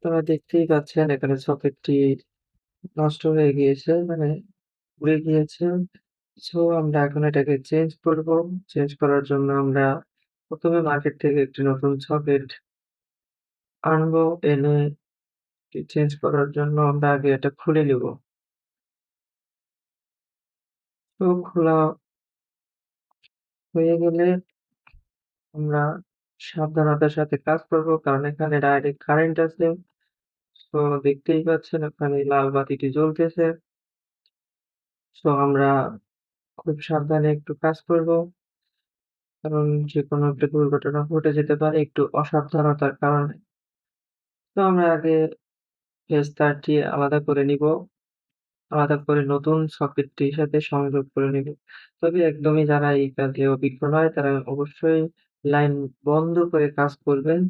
আপনারা দেখতেই পাচ্ছেন এখানে সকেটটি নষ্ট হয়ে গিয়েছে, মানে পুড়ে গিয়েছে। সো আমরা এখন এটাকে চেঞ্জ করব। চেঞ্জ করার জন্য আমরা ১ম এ মার্কেট থেকে একটি নতুন সকেট আনবো। এনে চেঞ্জ করার জন্য আমরা আগে এটা খুলে নিব। তো খোলা হয়ে গেলে আমরা সাবধানতার সাথে কাজ করব। কারণ এখানে ডাইরেক্ট কারেন্ট আছে। তো দেখতেই পাচ্ছেন ওখানে লাল বাতিটি জ্বলতেছে। সো আমরা খুব সাবধানে একটু কাজ করব। কারণ যেকোনো একটা দুর্ঘটনা ঘটে যেতে পারে একটু অসাবধানতার কারণে। তো আমরা আগে ফেজ তারটি আলাদা করে নিব। আলাদা করে নতুন সকেটটির সাথে সংযোগ করে নিব। তবে একদমই যারা এই কাজে অভিজ্ঞ নয় তারা অবশ্যই লাইন বন্ধ করে কাজ করবেন।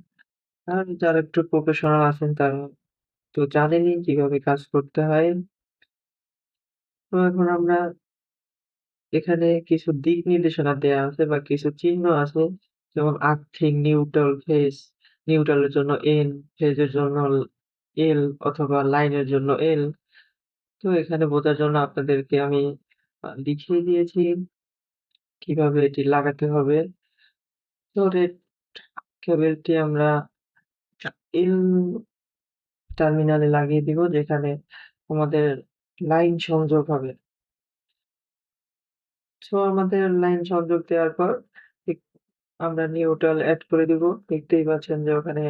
আর যারা একটু প্রফেশনাল আছেন তারা তো জানেনই কিভাবে কাজ করতে হয়। তো এখন আমরা এখানে কিছু দিক নির্দেশনা দেয়া আছে বা কিছু চিহ্ন আছে। যেমন আর্থিং, নিউট্রাল, ফেজ। নিউট্রাল এর জন্য N, ফেজের জন্য L অথবা লাইনের জন্য L। তো এখানে বোঝার জন্য আপনাদেরকে আমি লিখিয়ে দিয়েছি কিভাবে এটি লাগাতে হবে। তো রেড কেবলটি আমরা L টার্মিনালে লাগিয়ে দিব যেখানে আমাদের লাইন সংযোগ হবে। সো আমাদের লাইন সংযোগ দেওয়ার পর ঠিক আমরা নিউট্রাল এড করে দিব। দেখতেই পাচ্ছেন যে ওখানে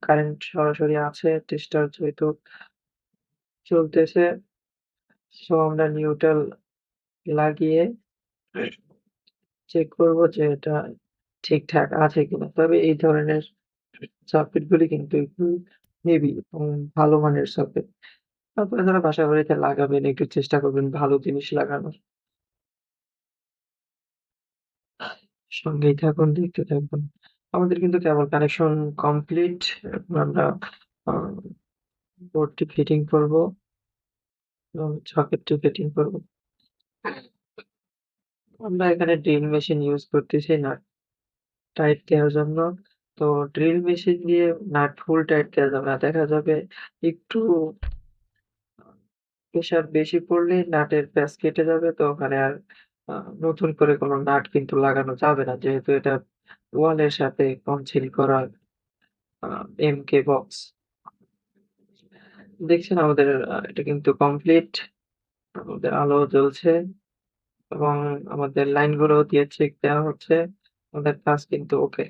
কারেন্ট সরাসরি আছে। টেস্টার যেহেতু চলতেছে। সো আমরা নিউট্রাল লাগিয়ে চেক করব যে এটা ঠিকঠাক আছে কিনা। তবে এই ধরনের সকেট গুলি কিন্তু একটু হেভি এবং ভালো মানের সকেট। আপনারা যারা বাসা-বাড়িতে লাগাবেন একটু চেষ্টা করবেন ভালো জিনিস লাগানোর। সঙ্গেই থাকুন, দেখতে থাকুন। আমাদের কিন্তু কেবল কানেকশন কমপ্লিট। এখন আমরা আ বোর্ডটি ফিটিং করব এবং সকেটটি ফিটিং করব। আমরা এখানে ড্রিল মেশিন ইউজ করতেছি নাট টাইট দেওয়ার জন্য। তো ড্রিল মেশিন দিয়ে নাট ফুল টাইট দেওয়া যাবে না। দেখা যাবে একটু প্রেশার বেশি পড়লেই নাটের প্যাঁচ কেটে যাবে। তো ওখানে আর আ নতুন করে কোনো নাট কিন্তু লাগানো যাবে না। যেহেতু এটা ওয়ালের সাথে কনসিল করা আ এমকে বক্স। দেখছেন আমাদের এটা কিন্তু কমপ্লিট। আমাদের আলো জ্বলছে এবং আমাদের লাইনগুলোও দিয়ে চেক দেওয়া হচ্ছে। আমাদের কাজ কিন্তু ওকে।